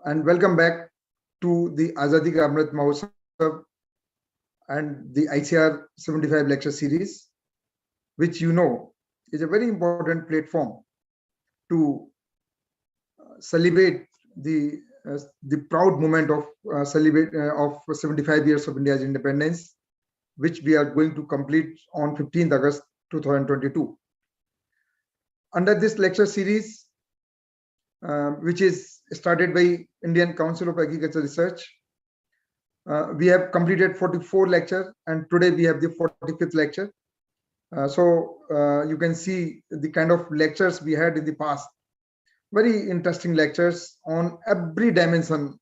and welcome back to the Azadi Amrit Mahotsav and the ICAR 75 lecture series, which you know is a very important platform to celebrate the proud moment of 75 years of India's independence, which we are going to complete on 15th August 2022. Under this lecture series, which is started by Indian Council of Agricultural Research, we have completed 44 lectures, and today we have the 45th lecture. So you can see the kind of lectures we had in the past. Very interesting lectures on every dimension,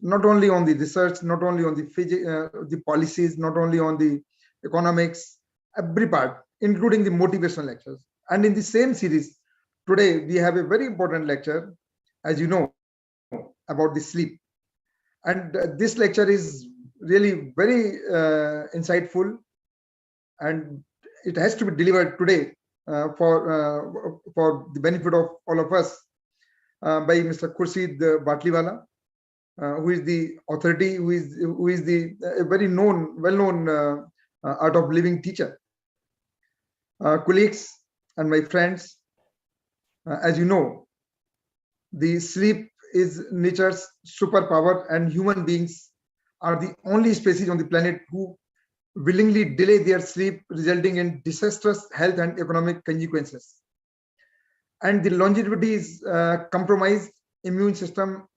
not only on the research, not only on the policies, not only on the economics, every part, including the motivational lectures. And in the same series, today we have a very important lecture, as you know, about the sleep. And this lecture is really very insightful, and it has to be delivered today for the benefit of all of us by Mr. Khurshed Batliwala, who is the authority, who is the very well-known art of living teacher. Colleagues and my friends, as you know, the sleep is nature's superpower, and human beings are the only species on the planet who willingly delay their sleep, resulting in disastrous health and economic consequences. And the longevity is compromised, immune system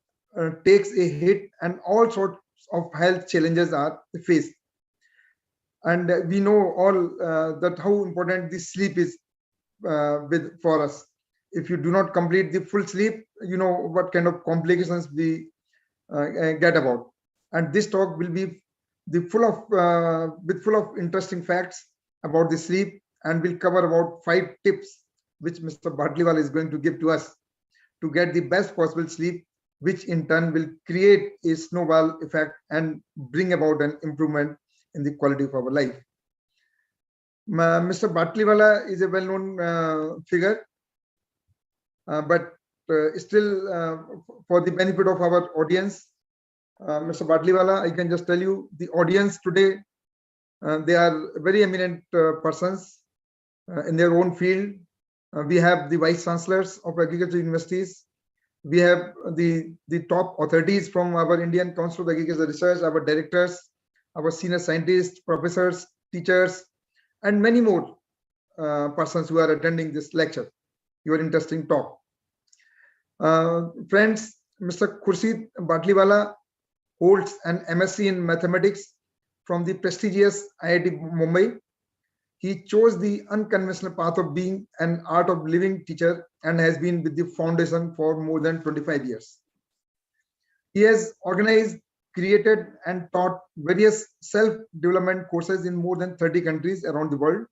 takes a hit, and all sorts of health challenges are faced. And we know all that how important this sleep is for us. If you do not complete the full sleep, you know what kind of complications we get about. And this talk will be full of interesting facts about the sleep, and will cover about 5 tips which Mr. Batliwala is going to give to us to get the best possible sleep, which in turn will create a snowball effect and bring about an improvement in the quality of our life. Mr. Batliwala is a well-known figure, but still for the benefit of our audience, Mr. Batliwala, I can just tell you, the audience today, they are very eminent persons in their own field. We have the vice chancellors of agricultural universities. We have the top authorities from our Indian Council of Agricultural Research, our directors, our senior scientists, professors, teachers, and many more persons who are attending this lecture, your interesting talk. Friends, Mr. Khurshed Batliwala holds an MSc in mathematics from the prestigious IIT Mumbai. He chose the unconventional path of being an art of living teacher and has been with the foundation for more than 25 years. He has organized, created, and taught various self-development courses in more than 30 countries around the world.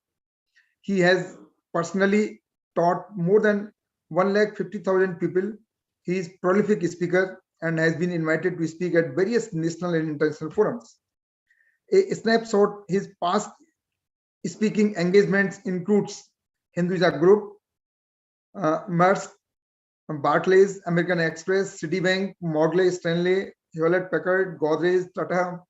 He has personally taught more than 150,000 people. He is a prolific speaker and has been invited to speak at various national and international forums. A snapshot his past speaking engagements includes Hinduja Group, Maersk, Barclays, American Express, Citibank, Morgan Stanley, Hewlett Packard, Godrej, Tata,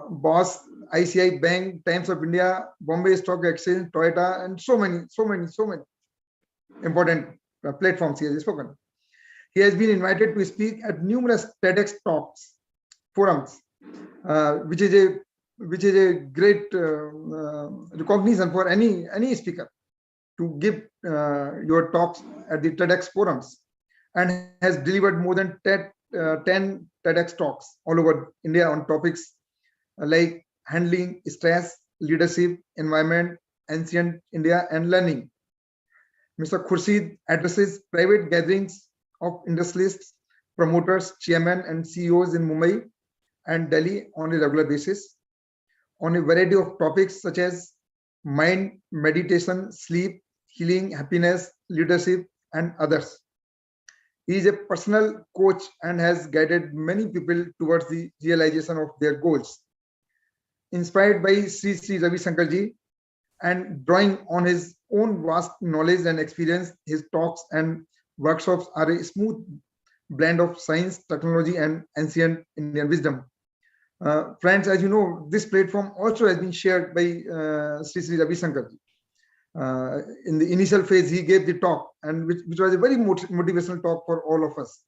Bosch, ICI Bank, Times of India, Bombay Stock Exchange, Toyota, and so many important platforms he has spoken. He has been invited to speak at numerous TEDx talks, forums, which is a great recognition for any speaker to give your talks at the TEDx forums, and has delivered more than 10 TEDx talks all over India on topics like handling stress, leadership, environment, ancient India, and learning. Mr. Khurshed addresses private gatherings of industrialists, promoters, chairmen, and CEOs in Mumbai and Delhi on a regular basis on a variety of topics such as mind, meditation, sleep, healing, happiness, leadership, and others. He is a personal coach and has guided many people towards the realization of their goals. Inspired by Sri Ravi Shankarji and drawing on his own vast knowledge and experience, his talks and workshops are a smooth blend of science, technology, and ancient Indian wisdom. Friends, as you know, this platform also has been shared by Sri Ravi Shankar. In the initial phase, he gave the talk, and which was a very motivational talk for all of us.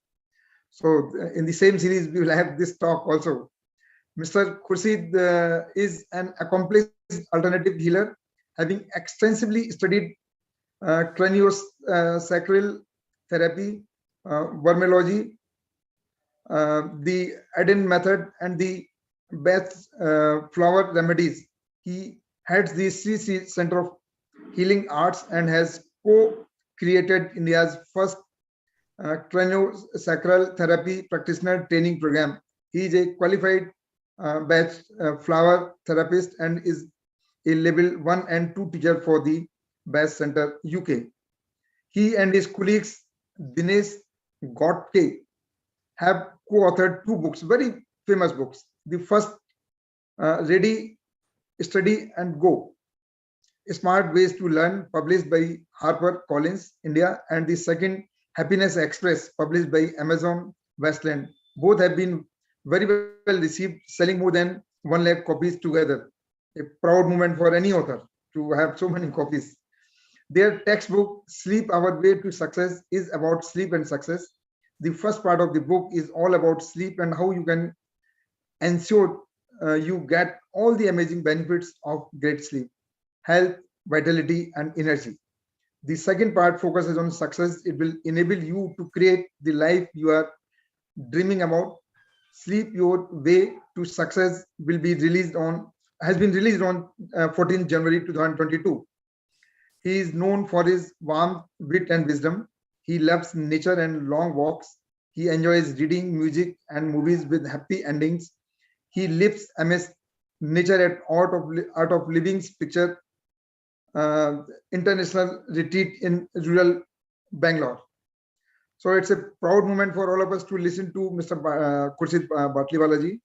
So in the same series, we will have this talk also. Mr. Khurshed is an accomplished alternative healer, having extensively studied craniosacral therapy, vermology, the Eden method, and the Beth flower remedies. He heads the CC Center of Healing Arts and has co-created India's first craniosacral therapy practitioner training program. He is a qualified Beth flower therapist and is a level 1 and 2 teacher for the Beth Center, UK. He and his colleagues Dinesh Gotke have co-authored 2 books, very famous books. The first, Ready, Study and Go, Smart Ways to Learn, published by HarperCollins, India, and the second, Happiness Express, published by Amazon Westland. Both have been very well received, selling more than 1 lakh copies together. A proud moment for any author to have so many copies. Their textbook, Sleep, Our Way to Success, is about sleep and success. The first part of the book is all about sleep and how you can ensure you get all the amazing benefits of great sleep, health, vitality, and energy. The second part focuses on success. It will enable you to create the life you are dreaming about. Sleep Your Way to Success will be has been released on 14 January 2022. He is known for his warmth, wit, and wisdom. He loves nature and long walks. He enjoys reading, music, and movies with happy endings. He lives amidst nature at Art of Living's picture international retreat in rural Bangalore. So it's a proud moment for all of us to listen to Mr. Khurshed Batliwala ji.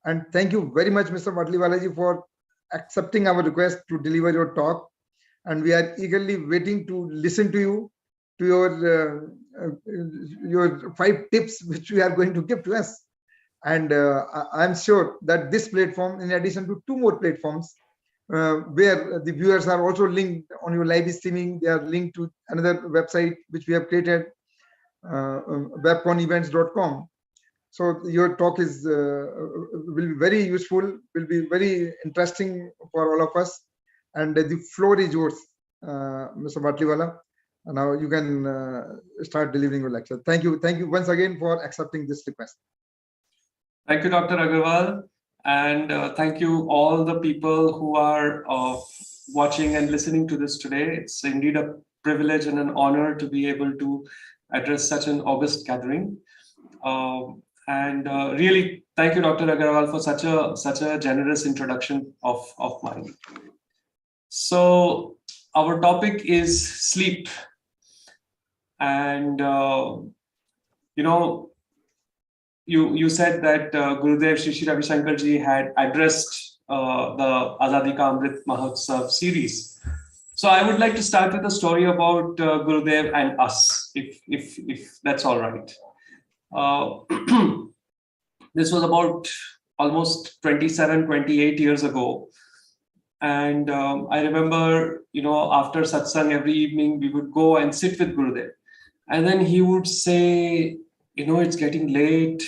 And thank you very much, Mr. Batliwala ji, for accepting our request to deliver your talk. And we are eagerly waiting to listen to you, to your 5 tips which you are going to give to us. And I'm sure that this platform, in addition to 2 more platforms, where the viewers are also linked on your live streaming, they are linked to another website which we have created, webconevents.com. So your talk will be very useful, will be very interesting for all of us. And the floor is yours, Mr. Batliwala. Now you can start delivering your lecture. Thank you once again for accepting this request. Thank you, Dr. Agarwal. And thank you all the people who are watching and listening to this today. It's indeed a privilege and an honor to be able to address such an august gathering. Really, thank you, Dr. Agarwal, for such a generous introduction of mine. So our topic is sleep. And, you said that Gurudev Shri Ravi Shankar ji had addressed the Azadi Ka Amrit Mahotsav series. So I would like to start with a story about Gurudev and us, if that's all right. This was about almost 27, 28 years ago. And I remember, after satsang every evening, we would go and sit with Gurudev. And then he would say, it's getting late.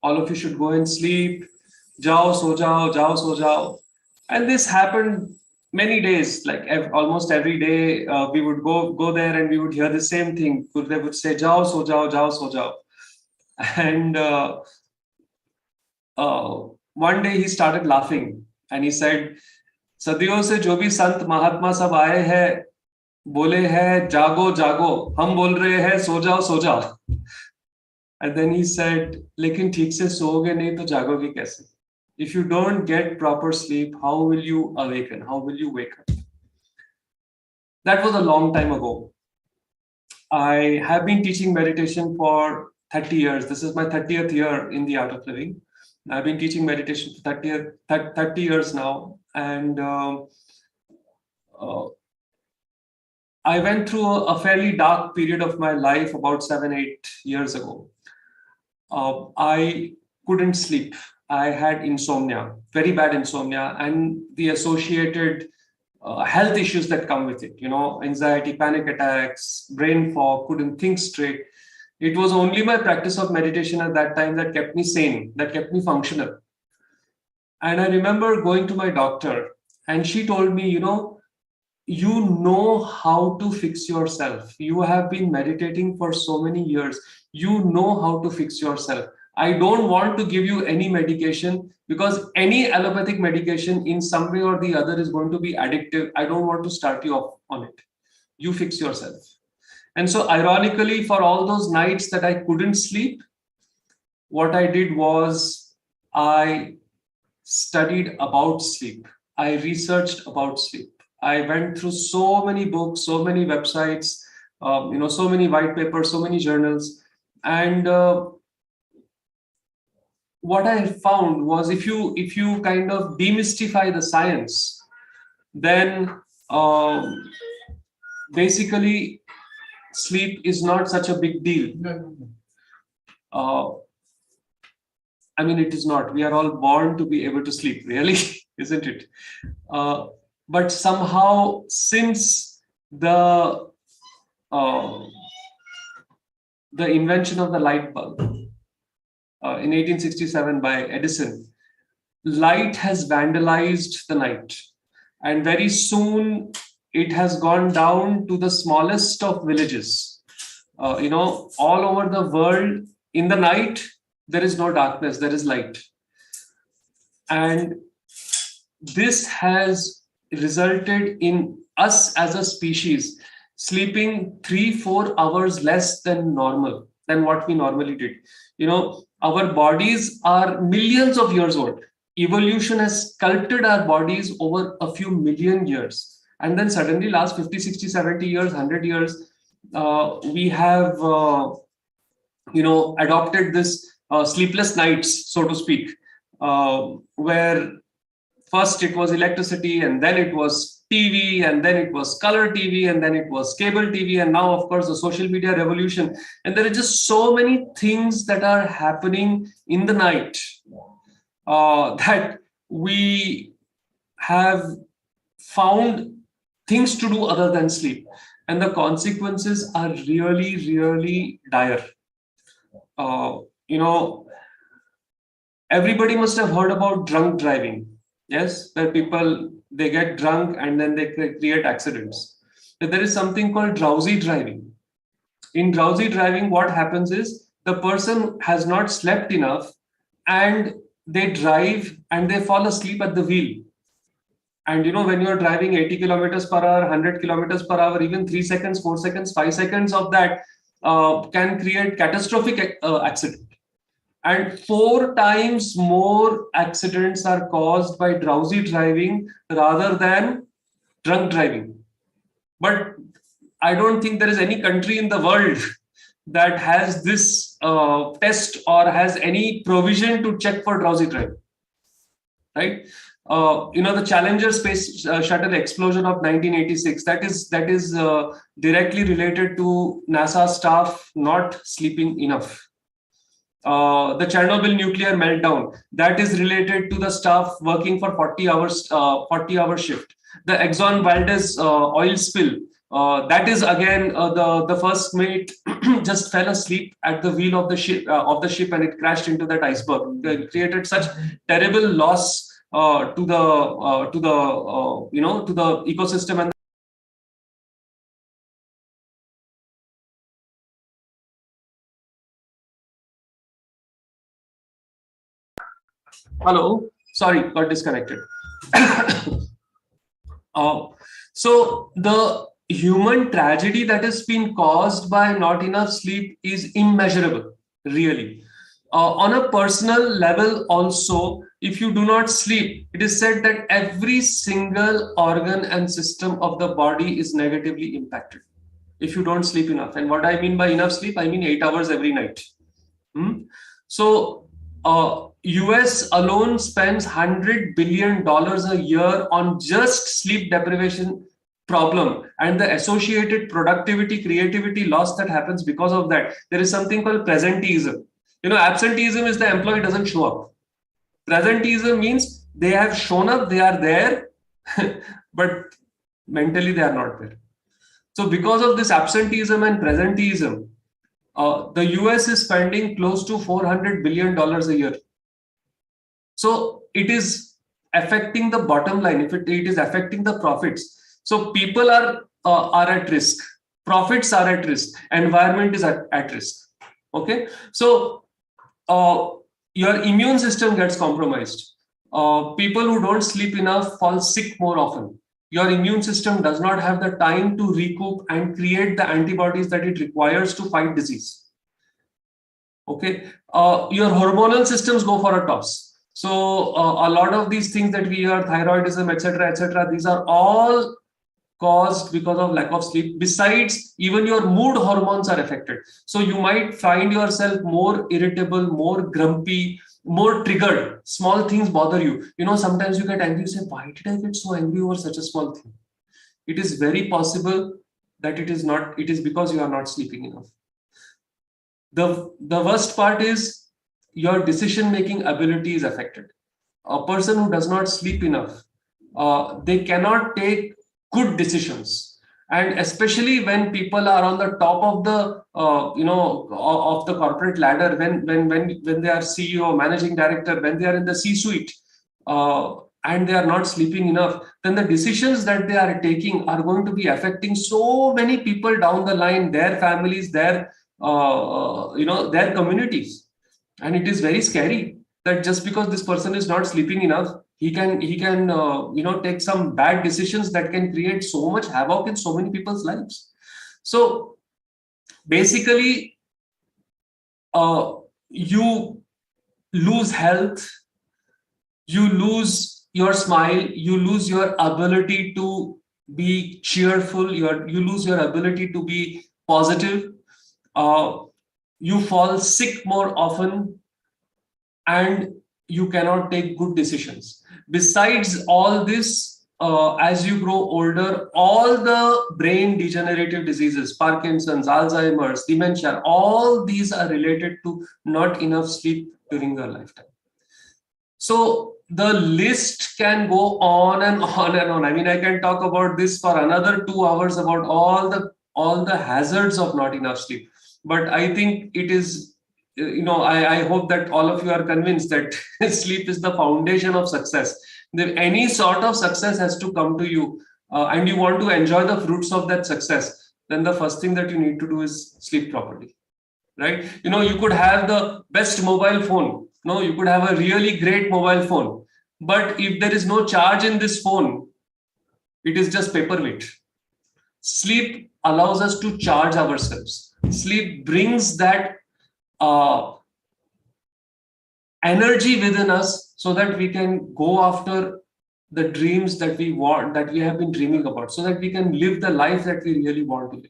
All of you should go and sleep. Jao, so jao. And this happened many days, like almost every day. We would go there and we would hear the same thing. Gurudev would say, jao, so jao. And one day he started laughing and he said, सदियों से जो भी संत महात्मा सब आए हैं बोले हैं जागो जागो हम बोल रहे हैं सो जाओ and then he said लेकिन ठीक से सोओगे नहीं तो जागोगे कैसे? If you don't get proper sleep, how will you awaken? How will you wake up? That was a long time ago. I have been teaching meditation for 30 years. This is my 30th year in the art of living. I've been teaching meditation for 30 years now. And I went through a fairly dark period of my life about 7-8 years ago. I couldn't sleep. I had insomnia, very bad insomnia, and the associated health issues that come with it, anxiety, panic attacks, brain fog, couldn't think straight. It was only my practice of meditation at that time that kept me sane, that kept me functional. And I remember going to my doctor, and she told me, you know how to fix yourself. You have been meditating for so many years. You know how to fix yourself. I don't want to give you any medication, because any allopathic medication in some way or the other is going to be addictive. I don't want to start you off on it. You fix yourself. And so ironically, for all those nights that I couldn't sleep, what I did was I studied about sleep. I researched about sleep. I went through so many books, so many websites, so many white papers, so many journals. And what I found was, if you kind of demystify the science, then basically sleep is not such a big deal. I mean, it is not. We are all born to be able to sleep, really, isn't it? But somehow, since the invention of the light bulb in 1867 by Edison, light has vandalized the night. And very soon, it has gone down to the smallest of villages. All over the world, in the night, there is no darkness, there is light. And this has resulted in us as a species sleeping 3-4 hours less than normal, than what we normally did. Our bodies are millions of years old. Evolution has sculpted our bodies over a few million years. And then suddenly last 50, 60, 70 years, 100 years, we have, adopted this sleepless nights, so to speak, where first it was electricity, and then it was TV, and then it was color TV, and then it was cable TV, and now, of course, the social media revolution. And there are just so many things that are happening in the night that we have found things to do other than sleep. And the consequences are really, really dire. Everybody must have heard about drunk driving. Yes, where people, they get drunk and then they create accidents. But there is something called drowsy driving. In drowsy driving, what happens is the person has not slept enough and they drive and they fall asleep at the wheel. And when you're driving 80 kilometers per hour, 100 kilometers per hour, even 3 seconds, 4 seconds, 5 seconds of that can create catastrophic accident. And 4 times more accidents are caused by drowsy driving rather than drunk driving. But I don't think there is any country in the world that has this test or has any provision to check for drowsy driving, right? The Challenger space shuttle explosion of 1986, that is directly related to NASA staff not sleeping enough. The Chernobyl nuclear meltdown, that is related to the staff working for 40-hour shift. The Exxon Valdez oil spill, that is again the first mate just fell asleep at the wheel of the ship and it crashed into that iceberg. It created such terrible loss to the ecosystem. And hello, sorry, got disconnected. So the human tragedy that has been caused by not enough sleep is immeasurable, really. On a personal level also, if you do not sleep, it is said that every single organ and system of the body is negatively impacted if you don't sleep enough. And what I mean by enough sleep, I mean 8 hours every night. So US alone spends $100 billion a year on just sleep deprivation problem and the associated productivity, creativity loss that happens because of that. There is something called presenteeism. Absenteeism is the employee doesn't show up. Presenteeism means they have shown up, they are there, but mentally they are not there. So because of this absenteeism and presenteeism, the US is spending close to $400 billion a year. So it is affecting the bottom line. If it is affecting the profits. So people are at risk. Profits are at risk. Environment is at risk. Okay. So your immune system gets compromised. People who don't sleep enough fall sick more often. Your immune system does not have the time to recoup and create the antibodies that it requires to fight disease. Okay. Your hormonal systems go for a toss. So a lot of these things that we hear, thyroidism, etc., these are all caused because of lack of sleep. Besides, even your mood hormones are affected. So you might find yourself more irritable, more grumpy, more triggered. Small things bother you. Sometimes you get angry, you say, why did I get so angry over such a small thing? It is very possible that it is because you are not sleeping enough. The worst part is your decision-making ability is affected. A person who does not sleep enough, they cannot take good decisions. And especially when people are on the top of the, of the corporate ladder, when they are CEO, managing director, when they are in the C-suite, and they are not sleeping enough, then the decisions that they are taking are going to be affecting so many people down the line, their families, their communities. And it is very scary that just because this person is not sleeping enough, he can take some bad decisions that can create so much havoc in so many people's lives. So basically, you lose health, you lose your smile, you lose your ability to be cheerful, you lose your ability to be positive. You fall sick more often, and you cannot take good decisions. Besides all this, as you grow older, all the brain degenerative diseases, Parkinson's, Alzheimer's, dementia, all these are related to not enough sleep during your lifetime. So the list can go on and on and on. I mean, I can talk about this for another 2 hours about all the hazards of not enough sleep. But I think it is, I hope that all of you are convinced that sleep is the foundation of success. If any sort of success has to come to you, and you want to enjoy the fruits of that success, then the first thing that you need to do is sleep properly, right? You could have the best mobile phone. No, you could have a really great mobile phone. But if there is no charge in this phone, it is just paperweight. Sleep allows us to charge ourselves. Sleep brings that energy within us so that we can go after the dreams that we want, that we have been dreaming about, so that we can live the life that we really want to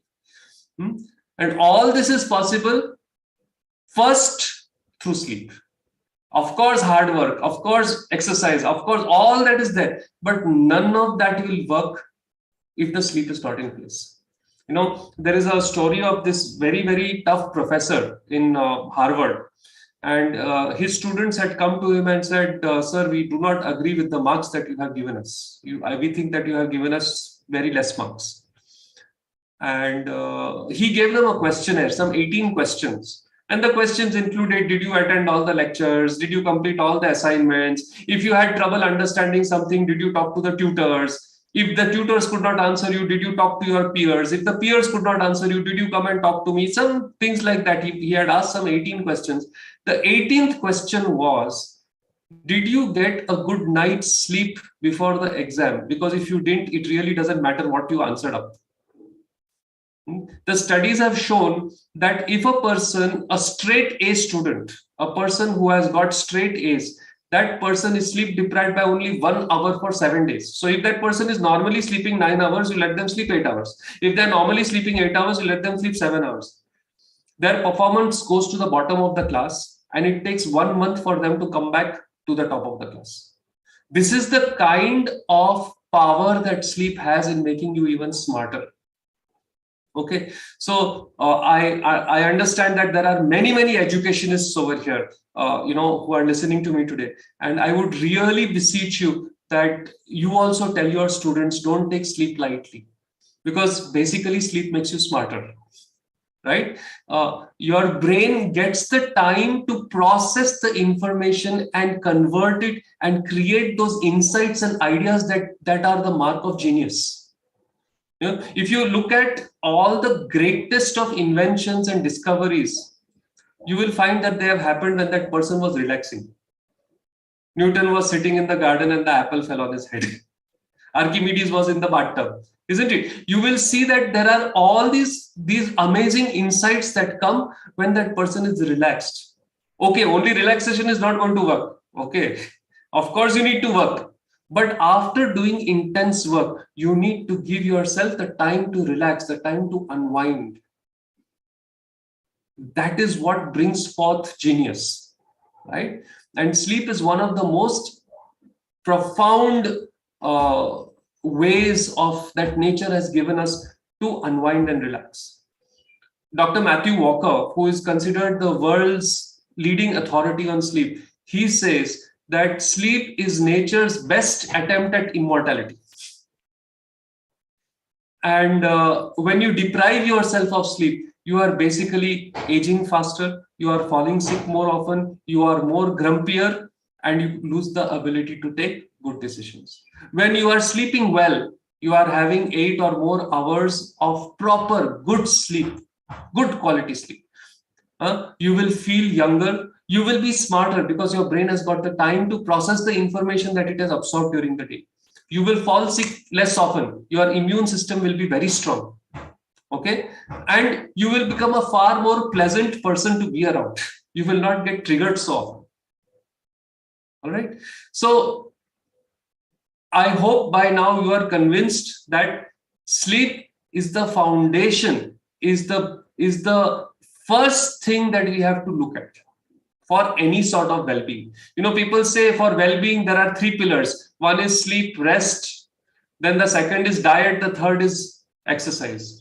live. And all this is possible first through sleep. Of course, hard work, of course, exercise, of course, all that is there. But none of that will work if the sleep is not in place. There is a story of this very, very tough professor in Harvard. And his students had come to him and said, sir, we do not agree with the marks that you have given us. We think that you have given us very less marks. And he gave them a questionnaire, some 18 questions. And the questions included, did you attend all the lectures? Did you complete all the assignments? If you had trouble understanding something, did you talk to the tutors? If the tutors could not answer you, did you talk to your peers? If the peers could not answer you, did you come and talk to me? Some things like that. He had asked some 18 questions. The 18th question was, did you get a good night's sleep before the exam? Because if you didn't, it really doesn't matter what you answered up. The studies have shown that if a person, a straight A student, a person who has got straight A's, that person is sleep deprived by only 1 hour for 7 days. So if that person is normally sleeping 9 hours, you let them sleep 8 hours. If they're normally sleeping 8 hours, you let them sleep 7 hours. Their performance goes to the bottom of the class, and it takes 1 month for them to come back to the top of the class. This is the kind of power that sleep has in making you even smarter. Okay, so I understand that there are many educationists over here, who are listening to me today, and I would really beseech you that you also tell your students, don't take sleep lightly, because basically sleep makes you smarter, right? Your brain gets the time to process the information and convert it and create those insights and ideas that are the mark of genius. If you look at all the greatest of inventions and discoveries, you will find that they have happened when that person was relaxing. Newton was sitting in the garden and the apple fell on his head. Archimedes was in the bathtub, isn't it? You will see that there are all these amazing insights that come when that person is relaxed. Okay, only relaxation is not going to work. Okay, of course you need to work. But after doing intense work, you need to give yourself the time to relax, the time to unwind. That is what brings forth genius, right? And sleep is one of the most profound ways of that nature has given us to unwind and relax. Dr. Matthew Walker, who is considered the world's leading authority on sleep, he says that sleep is nature's best attempt at immortality. And when you deprive yourself of sleep, you are basically aging faster, you are falling sick more often, you are more grumpier, and you lose the ability to take good decisions. When you are sleeping well, you are having 8 or more hours of proper good sleep, good quality sleep. You will feel younger, you will be smarter because your brain has got the time to process the information that it has absorbed during the day. You will fall sick less often. Your immune system will be very strong. Okay. And you will become a far more pleasant person to be around. You will not get triggered so often. All right. So I hope by now you are convinced that sleep is the foundation, is the first thing that we have to look at for any sort of well-being. People say for well-being, there are 3 pillars. One is sleep, rest. Then the second is diet. The third is exercise.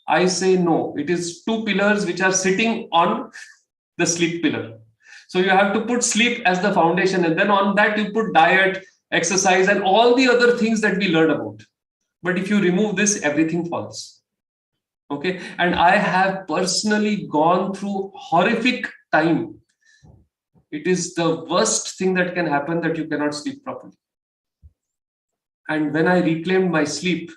I say no. It is 2 pillars which are sitting on the sleep pillar. So you have to put sleep as the foundation, and then on that you put diet, exercise, and all the other things that we learn about. But if you remove this, everything falls. Okay. And I have personally gone through horrific time. It is the worst thing that can happen, that you cannot sleep properly. And when I reclaimed my sleep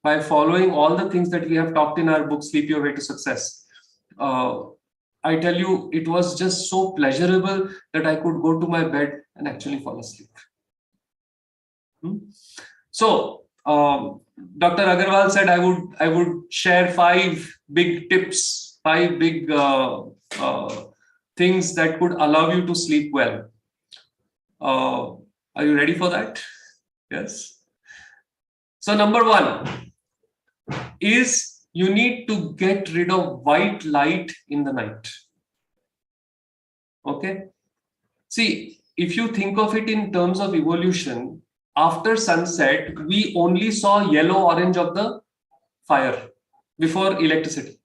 by following all the things that we have talked in our book, Sleep Your Way to Success, I tell you, it was just so pleasurable that I could go to my bed and actually fall asleep. So, Dr. Agarwal said I would share 5 big tips, 5 big things that could allow you to sleep well. Are you ready for that? Yes. So number 1 is you need to get rid of white light in the night. Okay. See, if you think of it in terms of evolution, after sunset, we only saw yellow orange of the fire before electricity,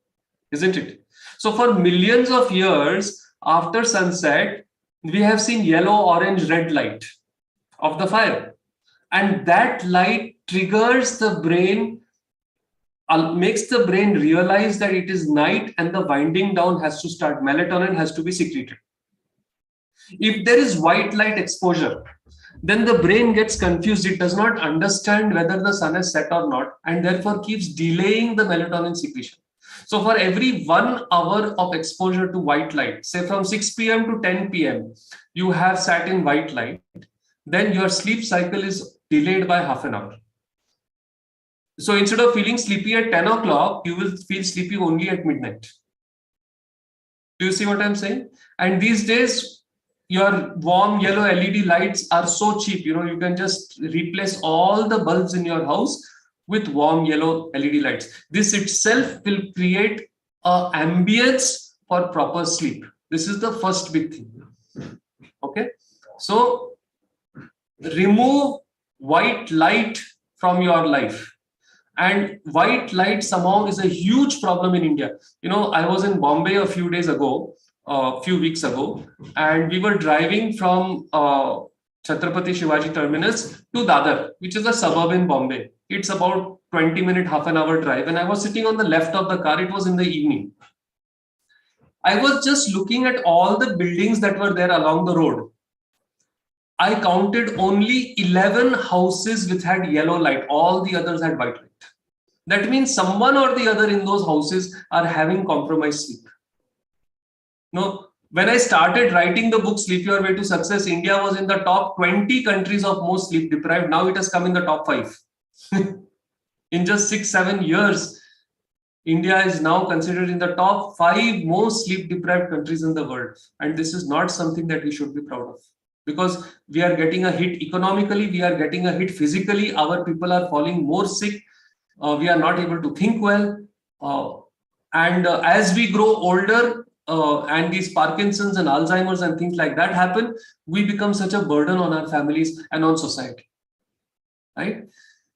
isn't it? So for millions of years after sunset, we have seen yellow, orange, red light of the fire. And that light triggers the brain, makes the brain realize that it is night and the winding down has to start. Melatonin has to be secreted. If there is white light exposure, then the brain gets confused. It does not understand whether the sun has set or not, and therefore keeps delaying the melatonin secretion. So for every 1 hour of exposure to white light, say from 6 p.m. to 10 p.m., you have sat in white light, then your sleep cycle is delayed by half an hour. So instead of feeling sleepy at 10 o'clock, you will feel sleepy only at midnight. Do you see what I'm saying? And these days, your warm yellow LED lights are so cheap. You can just replace all the bulbs in your house with warm yellow LED lights. This itself will create an ambience for proper sleep. This is the first big thing. Okay. So remove white light from your life. And white light somehow is a huge problem in India. I was in Bombay a few weeks ago, and we were driving from Chhatrapati Shivaji Terminus to Dadar, which is a suburb in Bombay. It's about 20-minute, half an hour drive. And I was sitting on the left of the car. It was in the evening. I was just looking at all the buildings that were there along the road. I counted only 11 houses which had yellow light. All the others had white light. That means someone or the other in those houses are having compromised sleep. When I started writing the book Sleep Your Way to Success, India was in the top 20 countries of most sleep deprived. Now it has come in the top 5. In just 6-7 years, India is now considered in the top 5 most sleep deprived countries in the world. And this is not something that we should be proud of, because we are getting a hit economically, we are getting a hit physically, our people are falling more sick, we are not able to think well. And as we grow older, and these Parkinson's and Alzheimer's and things like that happen, we become such a burden on our families and on society. Right?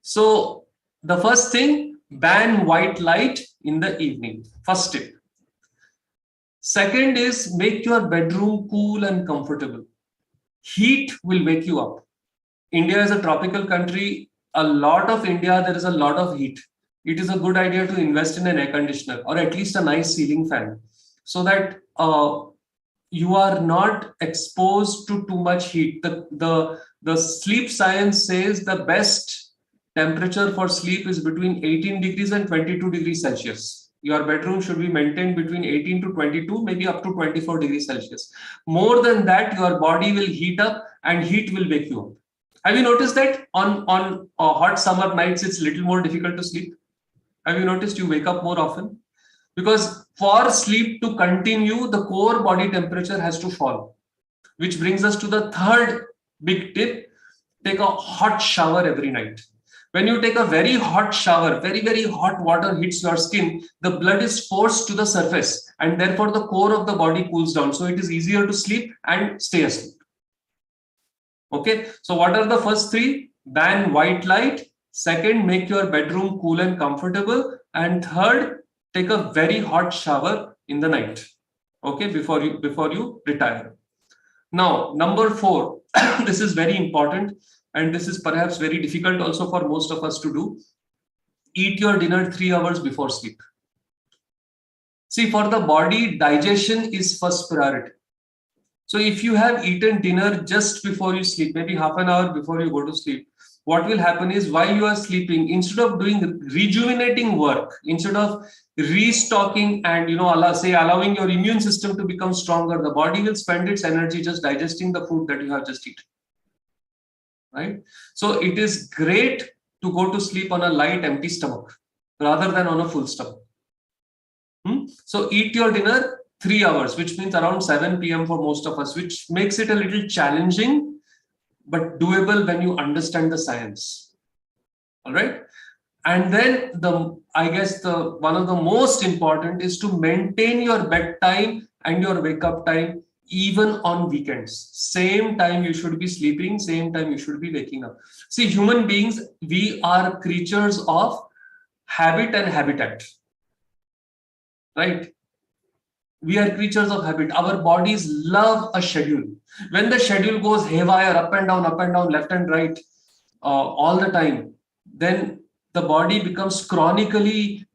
So the first thing, ban white light in the evening. First tip. Second is, make your bedroom cool and comfortable. Heat will wake you up. India is a tropical country. A lot of India, there is a lot of heat. It is a good idea to invest in an air conditioner or at least a nice ceiling fan, so that you are not exposed to too much heat. The sleep science says the best temperature for sleep is between 18 degrees and 22 degrees Celsius. Your bedroom should be maintained between 18 to 22, maybe up to 24 degrees Celsius. More than that, your body will heat up and heat will wake you up. Have you noticed that on hot summer nights, it's a little more difficult to sleep? Have you noticed you wake up more often? Because for sleep to continue, the core body temperature has to fall. Which brings us to the third big tip. Take a hot shower every night. When you take a very hot shower, very, very hot water hits your skin, the blood is forced to the surface and therefore the core of the body cools down. So it is easier to sleep and stay asleep. Okay, so what are the first 3? Ban white light. Second, make your bedroom cool and comfortable. And third, take a very hot shower in the night. Okay, before you retire. Now, number 4, this is very important. And this is perhaps very difficult also for most of us to do. Eat your dinner 3 hours before sleep. See, for the body, digestion is first priority. So if you have eaten dinner just before you sleep, maybe half an hour before you go to sleep, what will happen is, while you are sleeping, instead of doing rejuvenating work, instead of restocking and allowing your immune system to become stronger, the body will spend its energy just digesting the food that you have just eaten. Right? So it is great to go to sleep on a light, empty stomach rather than on a full stomach. So eat your dinner 3 hours, which means around 7 p.m. for most of us, which makes it a little challenging, but doable when you understand the science. All right. And then one of the most important is to maintain your bedtime and your wake up time even on weekends. Same time you should be sleeping, same time you should be waking up. See, human beings, we are creatures of habit and habitat. Right? We are creatures of habit. Our bodies love a schedule. When the schedule goes haywire, up and down, left and right, all the time, then the body becomes chronically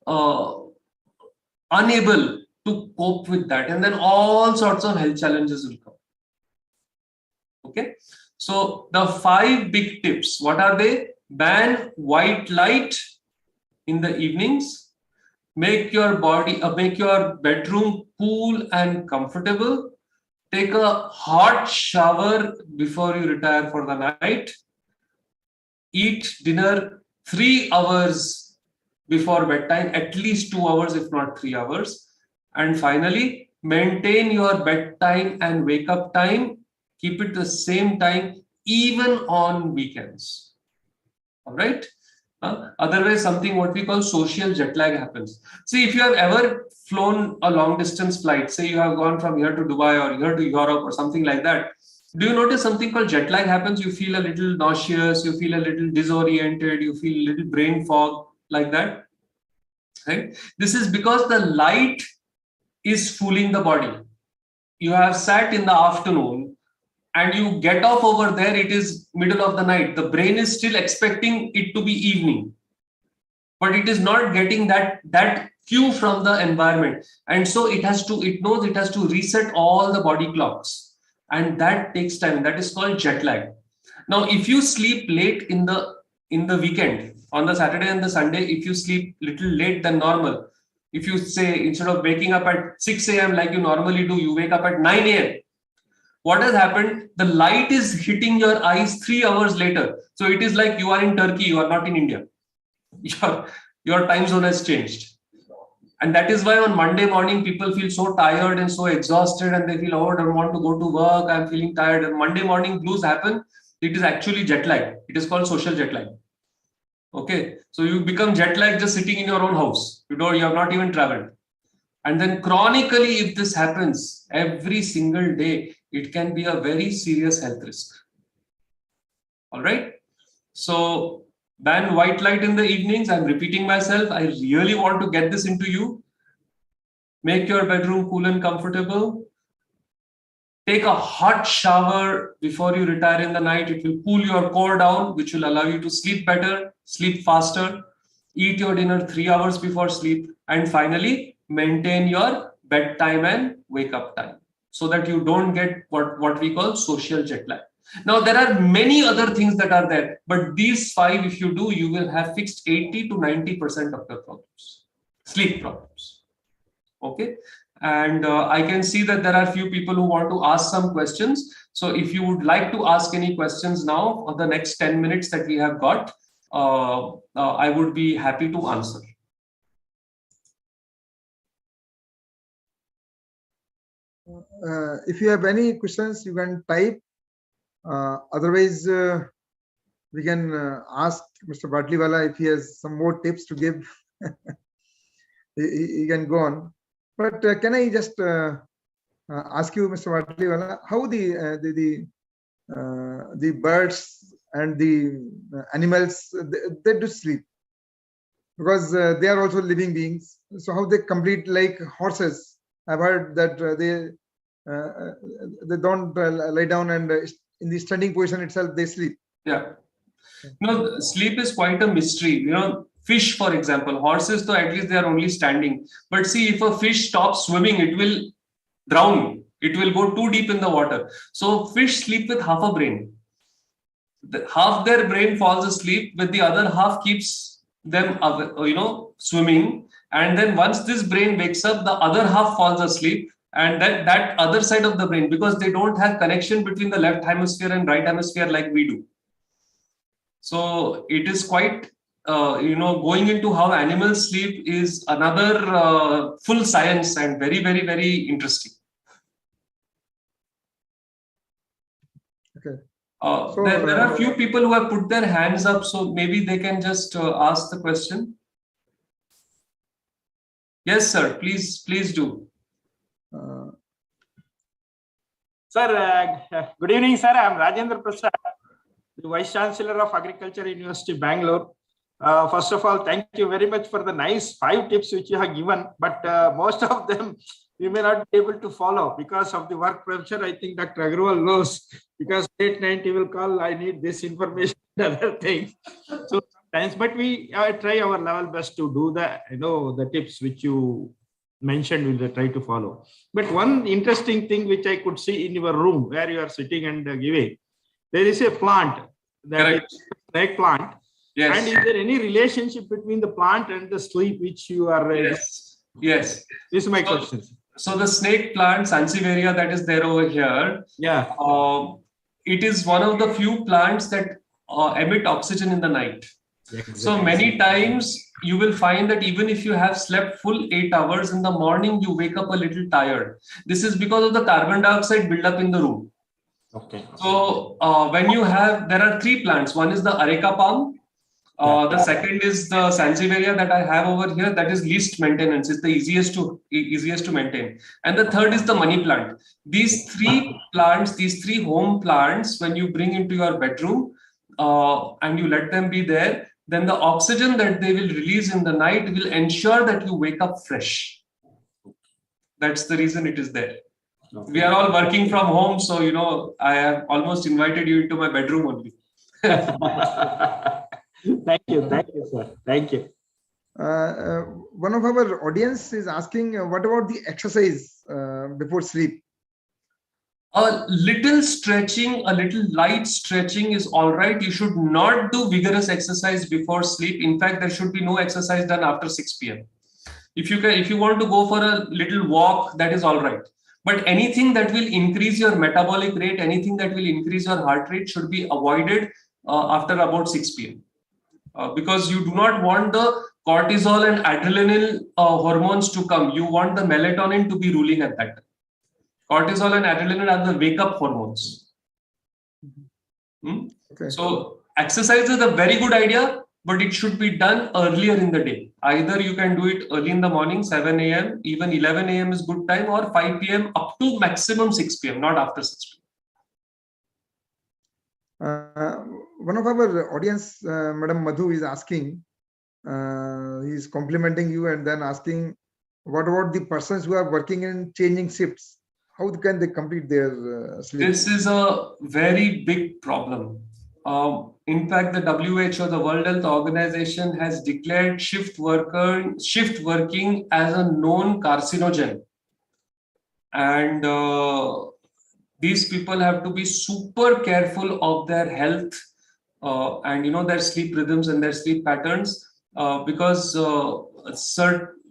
unable to cope with that. And then all sorts of health challenges will come. Okay. So the 5 big tips, what are they? Ban white light in the evenings. Make your bedroom cool and comfortable. Take a hot shower before you retire for the night. Eat dinner 3 hours before bedtime, at least 2 hours, if not 3 hours. And finally, maintain your bedtime and wake up time. Keep it the same time, even on weekends. All right. Otherwise, something what we call social jet lag happens. See, if you have ever flown a long distance flight, say you have gone from here to Dubai or here to Europe or something like that, do you notice something called jet lag happens? You feel a little nauseous, you feel a little disoriented, you feel a little brain fog. like that, right? This is because the light is fooling the body. You have sat in the afternoon and you get off over there, it is middle of the night. The brain is still expecting it to be evening, but it is not getting that cue from the environment. And so it knows it has to reset all the body clocks. And that takes time. That is called jet lag. Now, if you sleep late in the weekend, on the Saturday and the Sunday, if you sleep little late than normal, if you say instead of waking up at 6 a.m. like you normally do, you wake up at 9 a.m. What has happened? The light is hitting your eyes 3 hours later. So it is like you are in Turkey, you are not in India. Your time zone has changed. And that is why on Monday morning, people feel so tired and so exhausted and they feel, oh, I don't want to go to work. I'm feeling tired. And Monday morning blues happen. It is actually jet lag. It is called social jet lag. Okay. So you become jet lag just sitting in your own house. You have not even traveled. And then chronically, if this happens every single day, it can be a very serious health risk. All right. So ban white light in the evenings. I'm repeating myself. I really want to get this into you. Make your bedroom cool and comfortable. Take a hot shower before you retire in the night. It will cool your core down, which will allow you to sleep better, sleep faster. Eat your dinner 3 hours before sleep. And finally, maintain your bedtime and wake up time so that you don't get what we call social jet lag. Now, there are many other things that are there, but these 5, if you do, you will have fixed 80 to 90% of your problems, sleep problems. Okay. And I can see that there are few people who want to ask some questions. So if you would like to ask any questions now for the next 10 minutes that we have got, I would be happy to answer. If you have any questions, you can type. Otherwise, we can ask Mr. Batliwala if he has some more tips to give. he can go on. But can I just ask you, Mr. Batliwala, how the birds and the animals they do sleep? Because they are also living beings. So how they complete, like horses? I've heard that they don't lie down and in the standing position itself they sleep. Yeah. No, sleep is quite a mystery. Fish, for example, horses, though at least they are only standing. But see, if a fish stops swimming, it will drown. It will go too deep in the water. So fish sleep with half a brain. Half their brain falls asleep, with the other half keeps them, swimming. And then once this brain wakes up, the other half falls asleep. And that other side of the brain, because they don't have connection between the left hemisphere and right hemisphere like we do. So it is quite, going into how animals sleep is another full science and very, very, very interesting. Okay. There are a few people who have put their hands up, so maybe they can just ask the question. Yes, sir. Please do. Sir, good evening, sir. I am Rajendra Prasad, the Vice Chancellor of Agriculture University, Bangalore. First of all, thank you very much for the nice 5 tips which you have given, but most of them we may not be able to follow because of the work pressure. I think Dr. Agarwal knows, because late night he will call, I need this information and other things. So sometimes, but we try our level best to do the tips which you mentioned, we'll try to follow. But one interesting thing which I could see in your room where you are sitting and giving, there is a plant, that is a snake plant. Yes. And is there any relationship between the plant and the sleep which you are? Yes. This is my question. So the snake plant, Sansevieria, that is there over here. Yeah. It is one of the few plants that emit oxygen in the night. Exactly. So many times you will find that even if you have slept full 8 hours, in the morning you wake up a little tired. This is because of the carbon dioxide buildup in the room. Okay. So there are 3 plants. One is the areca palm. The second is the Sansevieria that I have over here. That is least maintenance. It's the easiest to maintain. And the third is the money plant. These 3 plants, these 3 home plants, when you bring into your bedroom and you let them be there, then the oxygen that they will release in the night will ensure that you wake up fresh. That's the reason it is there. Okay. We are all working from home, so I have almost invited you into my bedroom only. Thank you, sir. Thank you. One of our audience is asking, what about the exercise before sleep? A little stretching, a little light stretching is all right. You should not do vigorous exercise before sleep. In fact, there should be no exercise done after 6 p.m. If you want to go for a little walk, that is all right. But anything that will increase your metabolic rate, anything that will increase your heart rate should be avoided after about 6 p.m. Because you do not want the cortisol and adrenaline hormones to come. You want the melatonin to be ruling at that time. Cortisol and adrenaline are the wake-up hormones. Okay. So exercise is a very good idea, but it should be done earlier in the day. Either you can do it early in the morning, 7 a.m., even 11 a.m. is good time, or 5 p.m. up to maximum 6 p.m., not after 6 p.m. One of our audience, Madam Madhu, is asking, he's complimenting you and then asking, what about the persons who are working in changing shifts? How can they complete their sleep? This is a very big problem. In fact, the WHO, the World Health Organization, has declared shift working as a known carcinogen. And these people have to be super careful of their health and their sleep rhythms and their sleep patterns because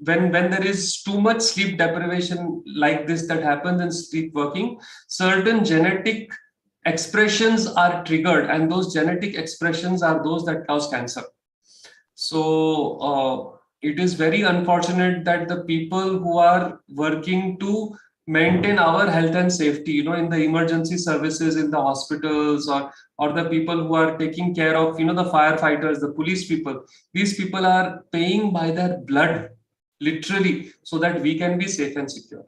when there is too much sleep deprivation like this that happens in sleep working, certain genetic expressions are triggered, and those genetic expressions are those that cause cancer. So it is very unfortunate that the people who are working to maintain our health and safety, in the emergency services, in the hospitals, or the people who are taking care of, the firefighters, the police people, these people are paying by their blood, literally, so that we can be safe and secure.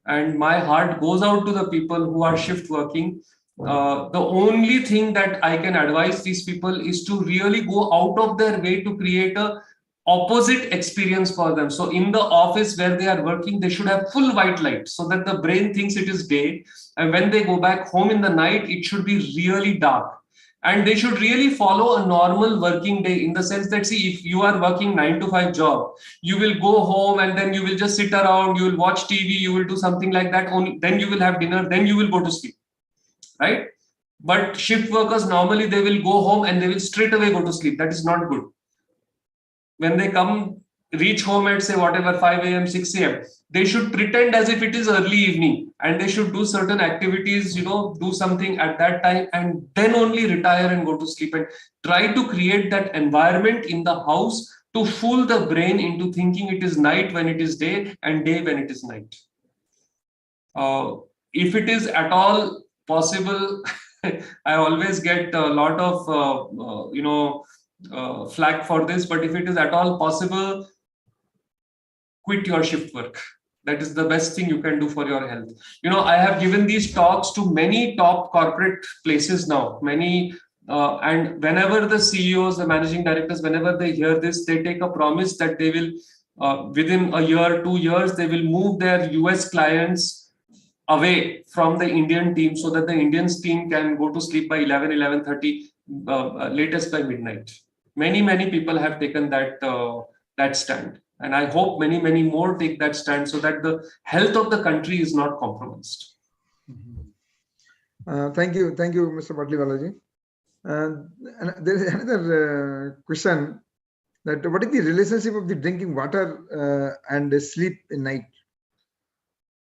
And my heart goes out to the people who are shift working. The only thing that I can advise these people is to really go out of their way to create a opposite experience for them. So in the office where they are working, they should have full white light so that the brain thinks it is day. And when they go back home in the night, it should be really dark. And they should really follow a normal working day, in the sense that, see, if you are working 9 to 5 job, you will go home and then you will just sit around, you will watch TV, you will do something like that. Only then you will have dinner, then you will go to sleep, right? But shift workers, normally they will go home and they will straight away go to sleep. That is not good. When they reach home at, say, whatever, 5 a.m., 6 a.m., they should pretend as if it is early evening, and they should do certain activities, do something at that time, and then only retire and go to sleep, and try to create that environment in the house to fool the brain into thinking it is night when it is day and day when it is night. If it is at all possible, I always get a lot of, flack for this, but if it is at all possible, quit your shift work. That is the best thing you can do for your health. I have given these talks to many top corporate places now, and whenever the CEOs, the managing directors, whenever they hear this, they take a promise that they will, within a year, 2 years, they will move their US clients away from the Indian team so that the Indian team can go to sleep by 11, 11:30, latest by midnight. Many people have taken that stand. And I hope many more take that stand so that the health of the country is not compromised. Thank you, Mr. Batliwala ji. And there is another question, that what is the relationship of the drinking water and sleep in night?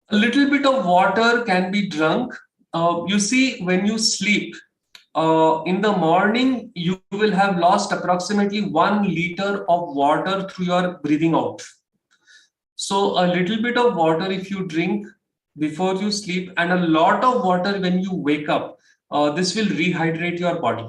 A little bit of water can be drunk. You see, when you sleep, in the morning, you will have lost approximately 1 liter of water through your breathing out. So a little bit of water if you drink before you sleep, and a lot of water when you wake up, this will rehydrate your body.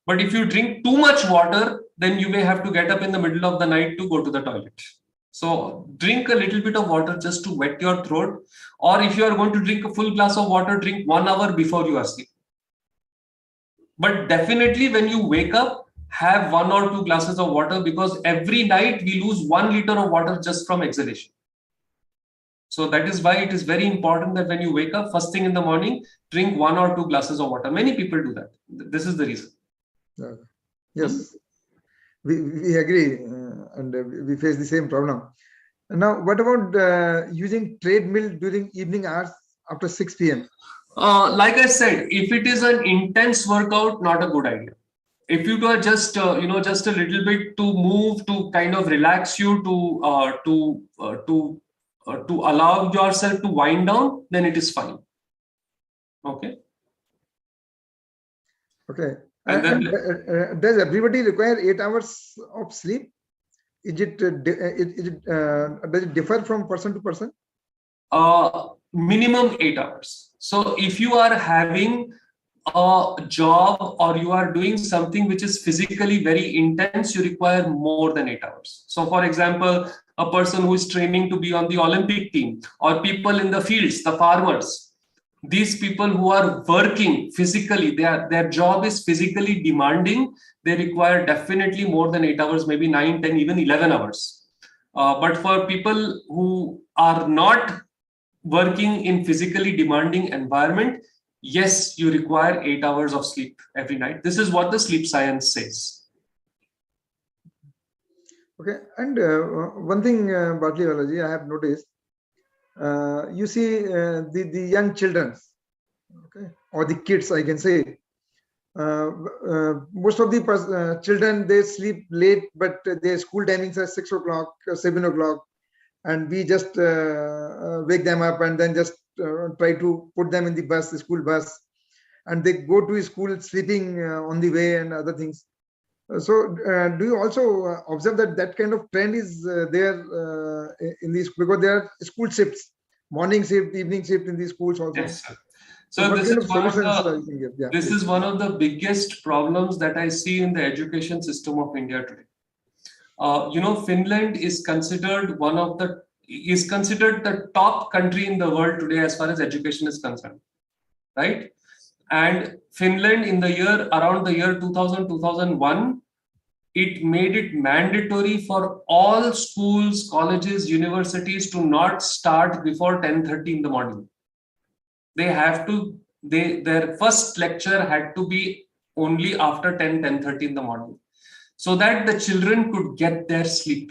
But if you drink too much water, then you may have to get up in the middle of the night to go to the toilet. So drink a little bit of water just to wet your throat. Or if you are going to drink a full glass of water, drink 1 hour before you are asleep. But definitely when you wake up, have 1 or 2 glasses of water, because every night we lose 1 liter of water just from exhalation. So that is why it is very important that when you wake up first thing in the morning, drink 1 or 2 glasses of water. Many people do that. This is the reason. Yes, we agree, and we face the same problem. Now, what about using treadmill during evening hours after 6 p.m.? Like I said, if it is an intense workout, not a good idea. If you do just just a little bit to move, to kind of relax you, to allow yourself to wind down, then it is fine. Okay. Okay. And then does everybody require 8 hours of sleep? Does it differ from person to person? Minimum 8 hours. So if you are having a job or you are doing something which is physically very intense, you require more than 8 hours. So for example, a person who is training to be on the Olympic team, or people in the fields, the farmers, these people who are working physically, their job is physically demanding, they require definitely more than 8 hours, maybe 9, 10, even 11 hours. But for people who are not working in physically demanding environment, yes, you require 8 hours of sleep every night. This is what the sleep science says. Okay, and one thing, Batliwala ji, I have noticed, you see the young children, okay, or the kids, I can say, most of the children, they sleep late, but their school timings are 6 o'clock, 7 o'clock, and we just wake them up and then just try to put them in the school bus, and they go to school sleeping on the way and other things. So do you also observe that kind of trend is there in these, because there are school shifts, morning shift, evening shift in these schools also? Yes, sir. So this is one of the biggest problems that I see in the education system of India today. Finland is considered the top country in the world today as far as education is concerned, right? And Finland, around the year 2000, 2001, it made it mandatory for all schools, colleges, universities to not start before 10:30 in the morning. Their first lecture had to be only after 10:30 in the morning, so that the children could get their sleep.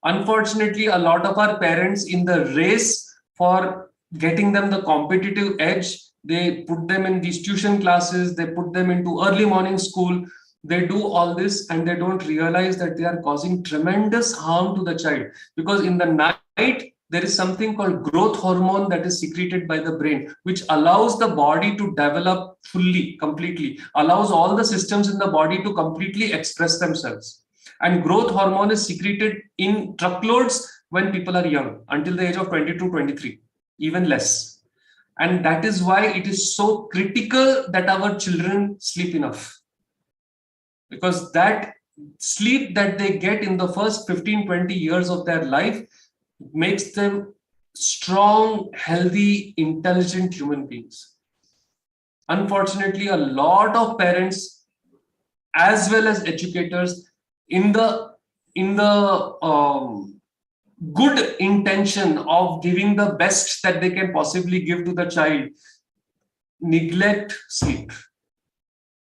Unfortunately, a lot of our parents, in the race for getting them the competitive edge, they put them in these tuition classes, they put them into early morning school, they do all this, and they don't realize that they are causing tremendous harm to the child, because in the night there is something called growth hormone that is secreted by the brain, which allows the body to develop fully, completely, allows all the systems in the body to completely express themselves. And growth hormone is secreted in truckloads when people are young, until the age of 22, 23, even less. And that is why it is so critical that our children sleep enough. Because that sleep that they get in the first 15, 20 years of their life makes them strong, healthy, intelligent human beings. Unfortunately, a lot of parents, as well as educators, in the good intention of giving the best that they can possibly give to the child, neglect sleep.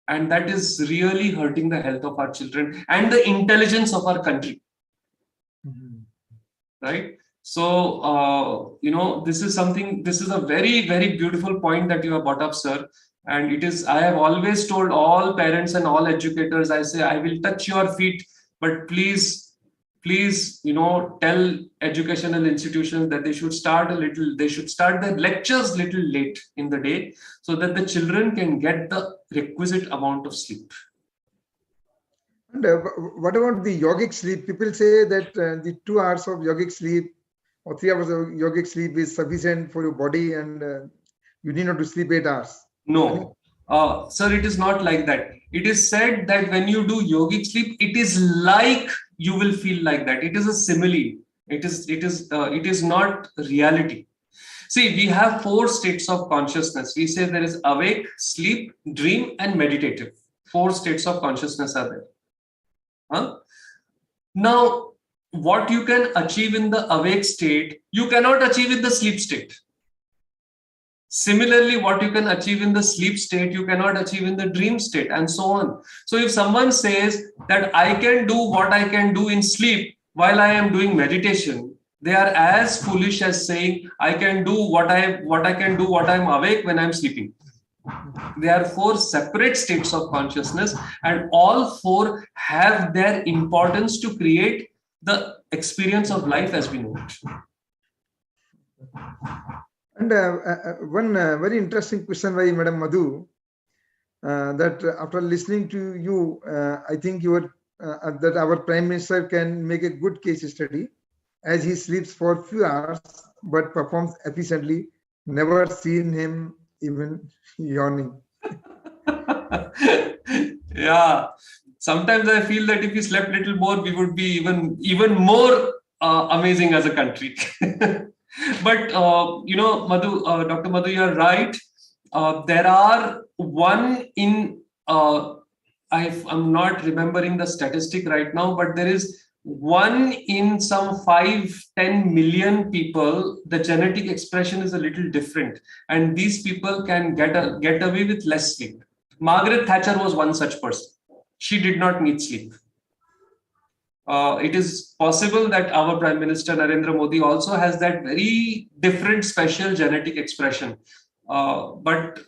And that is really hurting the health of our children and the intelligence of our country. Right? So, this is a very, very beautiful point that you have brought up, sir. And I have always told all parents and all educators, I say, I will touch your feet, but please, tell educational institutions that they should start their lectures little late in the day, so that the children can get the requisite amount of sleep. And what about the yogic sleep? People say that the 2 hours of yogic sleep or 3 hours of yogic sleep is sufficient for your body, and you need not to sleep 8 hours. No, sir, it is not like that. It is said that when you do yogic sleep, it is like you will feel like that. It is a simile. It is not reality. See, we have 4 states of consciousness. We say there is awake, sleep, dream, and meditative. 4 states of consciousness are there. Huh? Now, what you can achieve in the awake state, you cannot achieve in the sleep state. Similarly, what you can achieve in the sleep state, you cannot achieve in the dream state, and so on. So if someone says that I can do what I can do in sleep while I am doing meditation, they are as foolish as saying I can do what I can do what I'm awake when I'm sleeping. They are 4 separate states of consciousness, and all 4 have their importance to create the experience of life as we know it. And one very interesting question by Madam Madhu, that after listening to you, I think that our Prime Minister can make a good case study, as he sleeps for few hours but performs efficiently. Never seen him even yawning. Yeah, sometimes I feel that if we slept a little more, we would be even more amazing as a country. But Dr. Madhu, you're right. There are one in I'm not remembering the statistic right now, but there is 1 in some 5-10 million people, the genetic expression is a little different, and these people can get away with less sleep. Margaret Thatcher was one such person. She did not need sleep. It is possible that our Prime Minister Narendra Modi also has that very different special genetic expression. But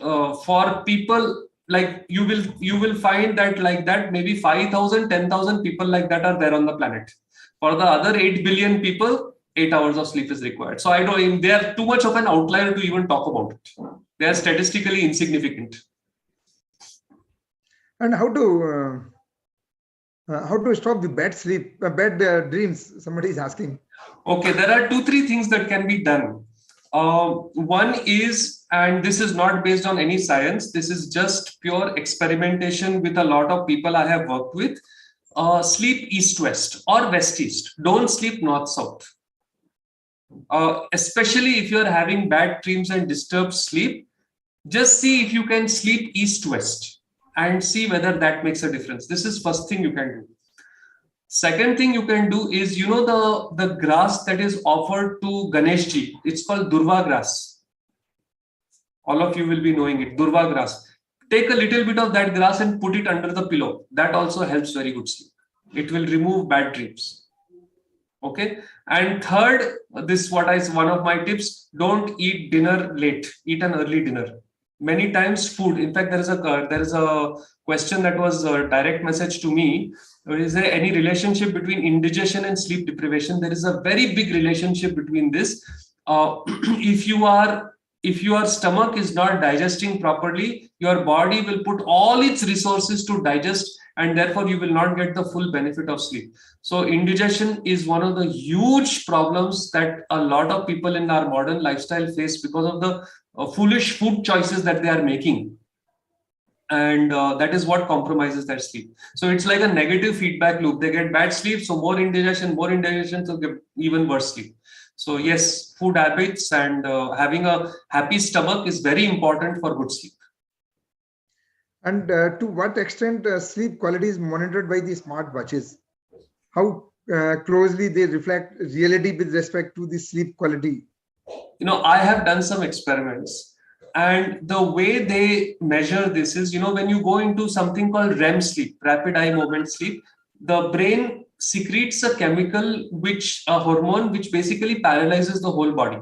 for people like you will find that like that maybe 5,000, 10,000 people like that are there on the planet. For the other 8 billion people, 8 hours of sleep is required. So I don't. They are too much of an outlier to even talk about it. They are statistically insignificant. And how to stop the bad sleep, bad dreams? Somebody is asking. Okay, there are 2-3 things that can be done. One is, and this is not based on any science, this is just pure experimentation with a lot of people I have worked with. Sleep east-west or west-east. Don't sleep north-south. Especially if you're having bad dreams and disturbed sleep, just see if you can sleep east-west and see whether that makes a difference. This is first thing you can do. Second thing you can do is, the grass that is offered to Ganeshji, it's called Durva grass. All of you will be knowing it, Durva grass. Take a little bit of that grass and put it under the pillow. That also helps very good sleep. It will remove bad dreams. Okay. And third, this what is one of my tips, don't eat dinner late, eat an early dinner. Many times food, in fact, there is a question that was a direct message to me. Is there any relationship between indigestion and sleep deprivation? There is a very big relationship between this. If your stomach is not digesting properly, your body will put all its resources to digest, and therefore you will not get the full benefit of sleep. So indigestion is one of the huge problems that a lot of people in our modern lifestyle face because of the foolish food choices that they are making. And that is what compromises their sleep. So it's like a negative feedback loop. They get bad sleep, so more indigestion, so get even worse sleep. So yes, food habits and having a happy stomach is very important for good sleep. And to what extent sleep quality is monitored by the smart watches? How closely they reflect reality with respect to the sleep quality? I have done some experiments, and the way they measure this is, when you go into something called REM sleep, rapid eye movement sleep, the brain secretes a hormone which basically paralyzes the whole body.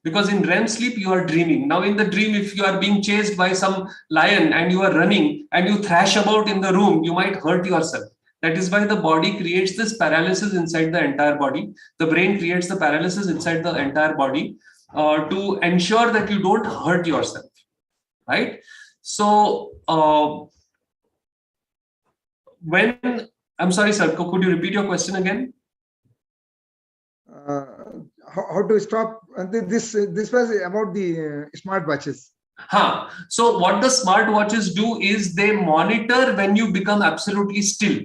Because in REM sleep, you are dreaming. Now in the dream, if you are being chased by some lion and you are running and you thrash about in the room, you might hurt yourself. That is why the body creates this paralysis inside the entire body. The brain creates the paralysis inside the entire body to ensure that you don't hurt yourself, right? So I'm sorry, sir, could you repeat your question again? How to stop this was about the smart watches. So what the smart watches do is they monitor when you become absolutely still,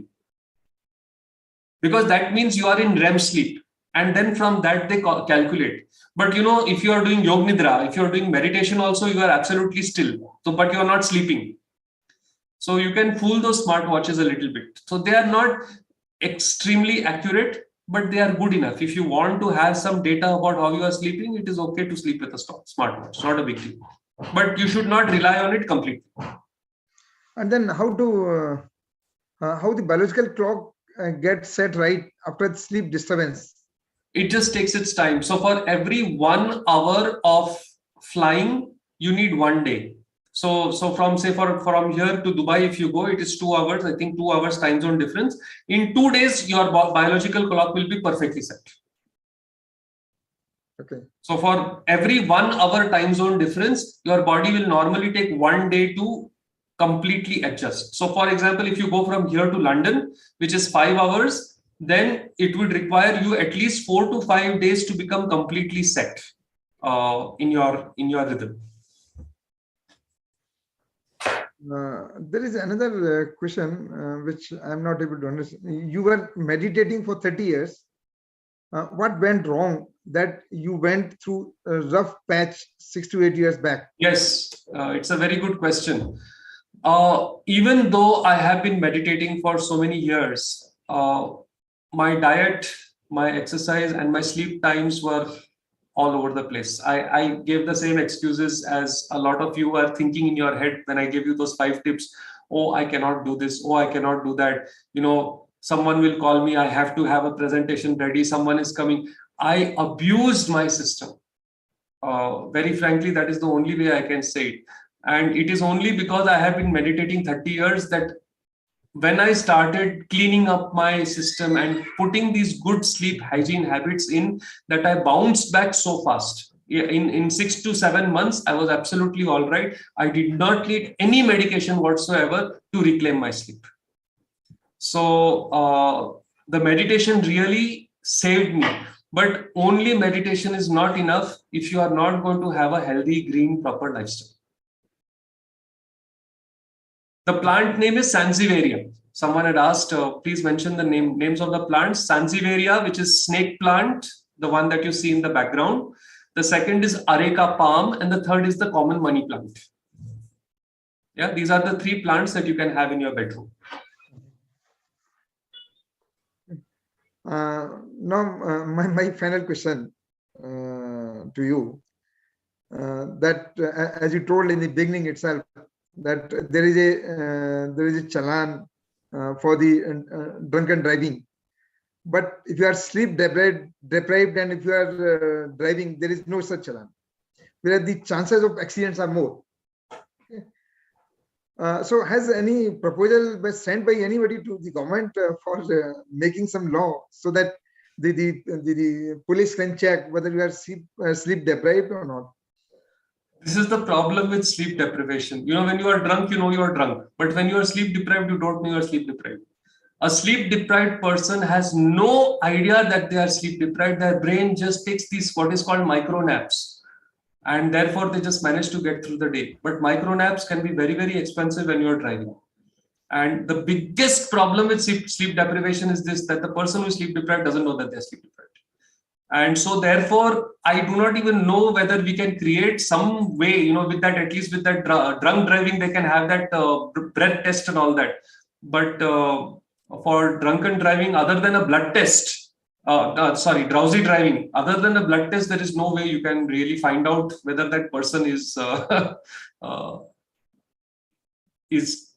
because that means you are in REM sleep, and then from that they calculate. But if you are doing Yog Nidra, if you are doing meditation also, you are absolutely still, but you are not sleeping. So you can fool those smartwatches a little bit. So they are not extremely accurate, but they are good enough. If you want to have some data about how you are sleeping, it is okay to sleep with a smartwatch. Not a big deal. But you should not rely on it completely. And then how the biological clock gets set right after the sleep disturbance? It just takes its time. So for every 1 hour of flying, you need 1 day. So from from here to Dubai, if you go, it is 2 hours. I think 2 hours time zone difference. In 2 days, your biological clock will be perfectly set. Okay. So for every 1 hour time zone difference, your body will normally take 1 day to completely adjust. So for example, if you go from here to London, which is 5 hours, then it would require you at least 4 to 5 days to become completely set in your rhythm. There is another question which I'm not able to understand. You were meditating for 30 years. What went wrong that you went through a rough patch 6 to 8 years back? Yes, it's a very good question. Even though I have been meditating for so many years, my diet, my exercise, and my sleep times were all over the place. I gave the same excuses as a lot of you are thinking in your head when I gave you those 5 tips. Oh, I cannot do this. Oh, I cannot do that. Someone will call me. I have to have a presentation ready. Someone is coming. I abused my system. Very frankly, that is the only way I can say it. And it is only because I have been meditating 30 years that when I started cleaning up my system and putting these good sleep hygiene habits in, that I bounced back so fast. In 6 to 7 months, I was absolutely all right. I did not need any medication whatsoever to reclaim my sleep. So the meditation really saved me. But only meditation is not enough if you are not going to have a healthy, green, proper lifestyle. The plant name is Sansevieria. Someone had asked, please mention the names of the plants. Sansevieria, which is snake plant, the one that you see in the background. The second is Areca palm, and the third is the common money plant. Yeah, these are the 3 plants that you can have in your bedroom. Now, my final question to you, that as you told in the beginning itself, that there is a challan for the drunken driving, but if you are sleep deprived and if you are driving, there is no such challan, whereas the chances of accidents are more. So has any proposal been sent by anybody to the government for making some law so that the police can check whether you are sleep deprived or not? This is the problem with sleep deprivation. When you are drunk, you are drunk. But when you are sleep deprived, you don't know you are sleep deprived. A sleep deprived person has no idea that they are sleep deprived. Their brain just takes these what is called micro naps. And therefore, they just manage to get through the day. But micro naps can be very, very expensive when you are driving. And the biggest problem with sleep deprivation is this, that the person who is sleep deprived doesn't know that they're sleep deprived. And so therefore, I do not even know whether we can create some way, with that, at least with that drunk driving, they can have that breath test and all that. But for drunken driving, other than a blood test, drowsy driving, other than a blood test, there is no way you can really find out whether that person is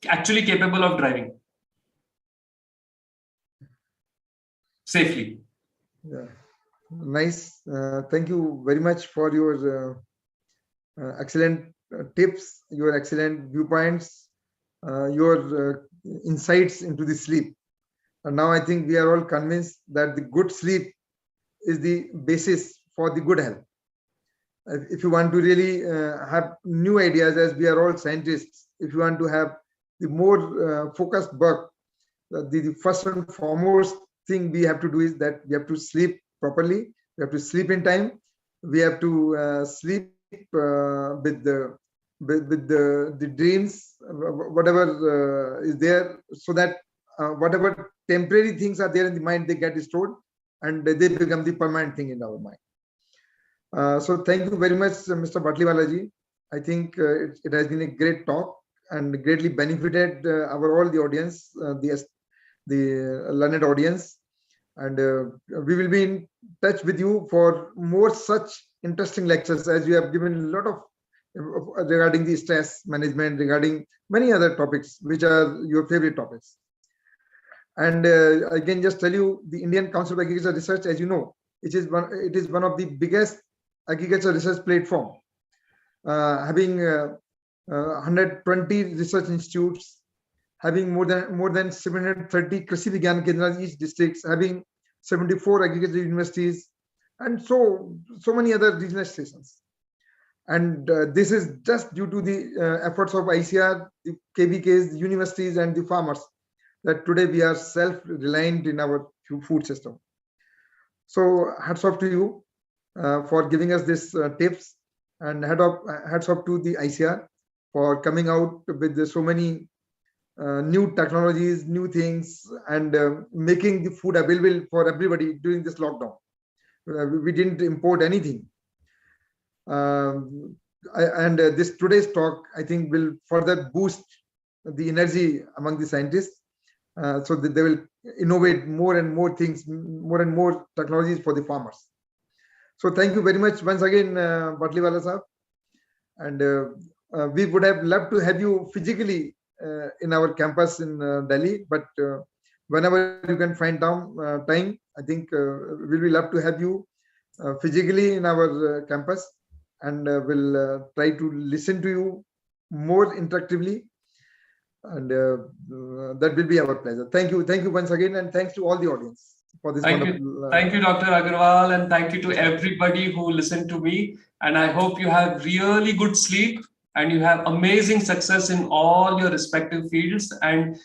actually capable of driving safely. Yeah. Nice. Thank you very much for your excellent tips, your excellent viewpoints, your insights into the sleep. And now I think we are all convinced that the good sleep is the basis for the good health. If you want to really have new ideas, as we are all scientists, if you want to have the more focused work, the first and foremost thing we have to do is that we have to sleep properly. We have to sleep in time. We have to sleep with the dreams, whatever is there, so that whatever temporary things are there in the mind, they get stored and they become the permanent thing in our mind. So thank you very much, Mr. Batliwala ji. I think it has been a great talk, and greatly benefited our all the audience, the learned audience. And we will be in touch with you for more such interesting lectures, as you have given a lot of regarding the stress management, regarding many other topics which are your favorite topics. And I can just tell you, the Indian Council of Agriculture Research, as you know, it is one of the biggest agriculture research platform, having 120 research institutes, having more than 730 Krishi Vigyan Kendras each districts, having 74 agriculture universities, and so many other regional stations. And this is just due to the efforts of ICAR, the KVKs, the universities, and the farmers, that today we are self-reliant in our food system. So hats off to you for giving us this tips, and hats off to the ICAR for coming out with so many new technologies, new things, and making the food available for everybody during this lockdown. We didn't import anything. This today's talk, I think, will further boost the energy among the scientists, so that they will innovate more and more things, more and more technologies for the farmers. So thank you very much once again, Batliwala sahab. And we would have loved to have you physically in our campus in Delhi, but whenever you can find time, I think we will love to have you physically in our campus, and we'll try to listen to you more interactively, and that will be our pleasure. Thank you once again, and thanks to all the audience for this wonderful. Thank you, Dr. Agarwal, and thank you to everybody who listened to me. And I hope you have really good sleep and you have amazing success in all your respective fields. And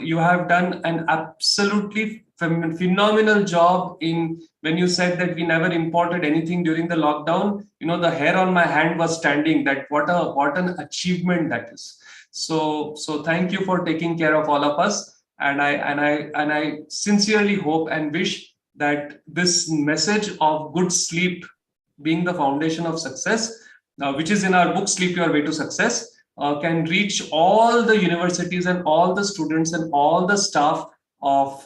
you have done an absolutely phenomenal job in when you said that we never imported anything during the lockdown. You know, the hair on my hand was standing. That what an achievement that is. So thank you for taking care of all of us. And I sincerely hope and wish that this message of good sleep being the foundation of success, which is in our book, Sleep Your Way to Success, can reach all the universities and all the students and all the staff of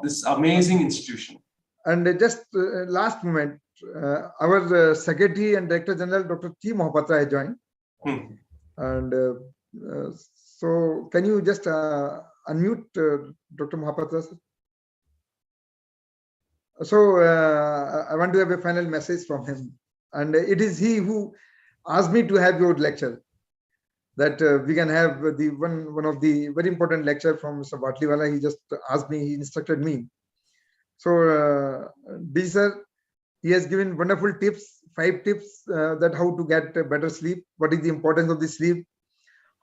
this amazing institution. And just last moment, our Secretary and Director General, Dr. T. Mohapatra, has joined. And so can you just unmute Dr. Mahapatra, sir? So I want to have a final message from him, and it is he who asked me to have your lecture, that we can have the one of the very important lecture from Mr. Batliwala. He just asked me, he instructed me. So D sir, he has given wonderful tips, 5 tips that how to get better sleep, what is the importance of the sleep,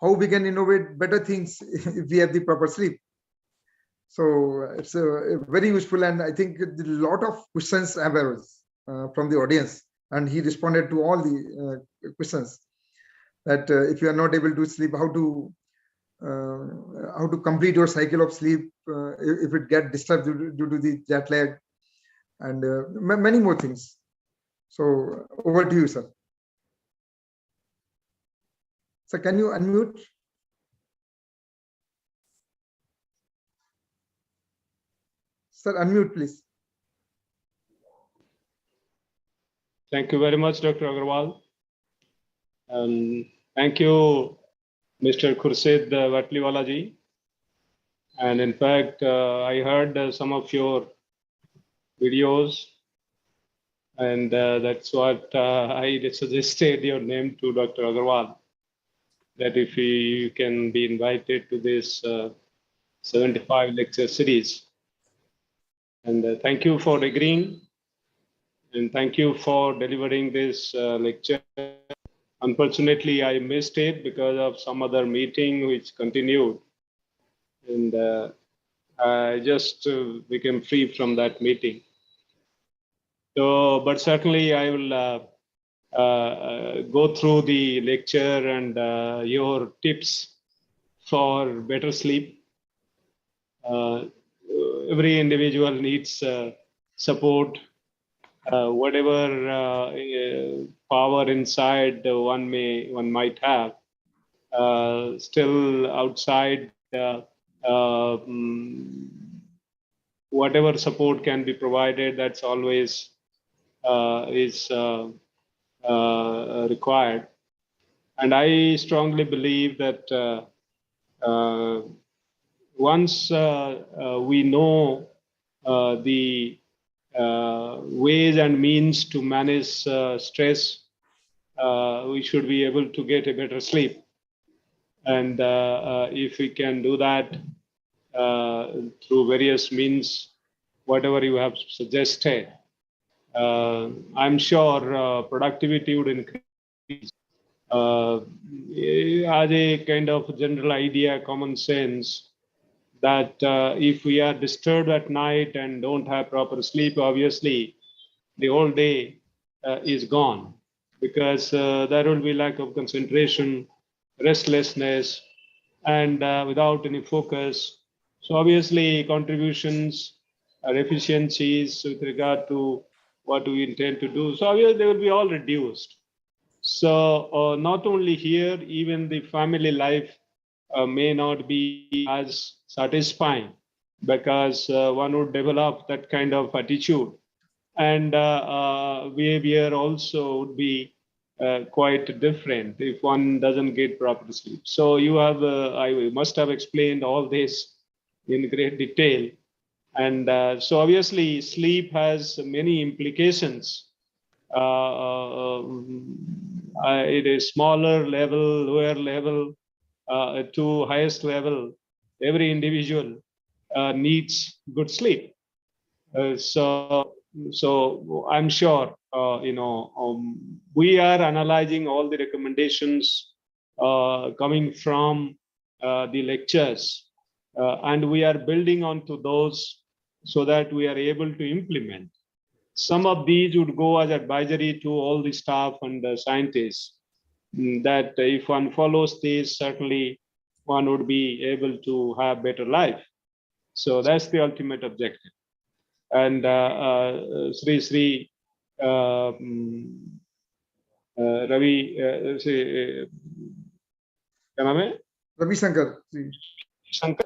how we can innovate better things if we have the proper sleep. So it's very useful, and I think a lot of questions have arose from the audience, and he responded to all the questions, that if you are not able to sleep, how to complete your cycle of sleep if it get disturbed due to the jet lag, and many more things. So over to you, sir. So can you unmute? Sir, unmute, please. Thank you very much, Dr. Agarwal. Thank you, Mr. Khurshed Batliwala ji. And in fact, I heard some of your videos, and that's what I suggested your name to Dr. Agarwal, that if you can be invited to this 75 lecture series. And thank you for agreeing, and thank you for delivering this lecture. Unfortunately, I missed it because of some other meeting which continued, and I just became free from that meeting. So, but certainly I will go through the lecture and your tips for better sleep. Every individual needs support, whatever power inside one might have. still outside. Whatever support can be provided, that's always is required. And I strongly believe that once we know the ways and means to manage stress, we should be able to get a better sleep. And if we can do that through various means, whatever you have suggested, I'm sure productivity would increase. As a kind of general idea, common sense, that if we are disturbed at night and don't have proper sleep, obviously the whole day is gone, because there will be lack of concentration, restlessness, and without any focus. So obviously contributions or efficiencies with regard to what we intend to do, so obviously they will be all reduced. So not only here, even the family life may not be as satisfying, because one would develop that kind of attitude, and behavior also would be quite different if one doesn't get proper sleep. So you have, I must have explained all this in great detail. And so obviously sleep has many implications. It is smaller level, lower level, to highest level. Every individual needs good sleep. So I'm sure we are analyzing all the recommendations coming from the lectures, and we are building onto those so that we are able to implement. Some of these would go as advisory to all the staff and the scientists, that if one follows these, certainly one would be able to have better life. So that's the ultimate objective. And Sri Ravi, Ravi Shankar.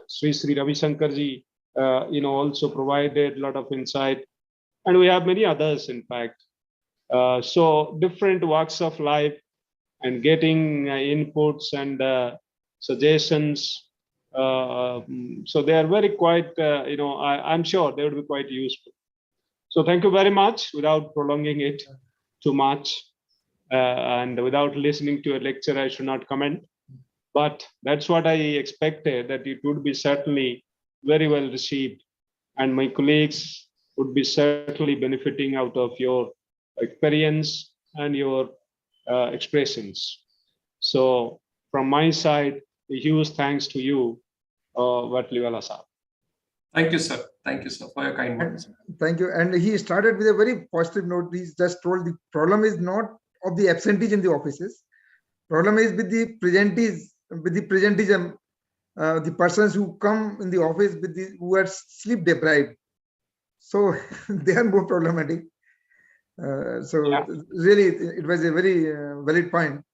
Sri Ravi Shankar ji, also provided a lot of insight, and we have many others, in fact. So different walks of life, and getting inputs and suggestions. So they are very quite, I'm sure they would be quite useful. So thank you very much, without prolonging it too much. And without listening to a lecture, I should not comment. But that's what I expected, that it would be certainly very well received. And my colleagues would be certainly benefiting out of your experience and your expressions. So from my side, a huge thanks to you, Batliwala sir. Thank you, sir. Thank you, sir, for your kind words. Thank you. And he started with a very positive note. He just told the problem is not of the absentees in the offices. Problem is with the presenteeism, the persons who come in the office who are sleep deprived. So they are more problematic. Really, it was a very valid point.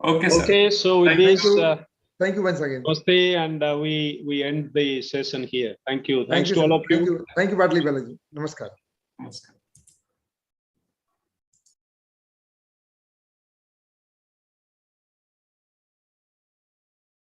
Okay, sir. Okay, so with Thank you. Thank you once again. Namaste, and we end the session here. Thank you. Thanks to all of you. Thank you, Batliwala ji. Namaskar. Namaskar.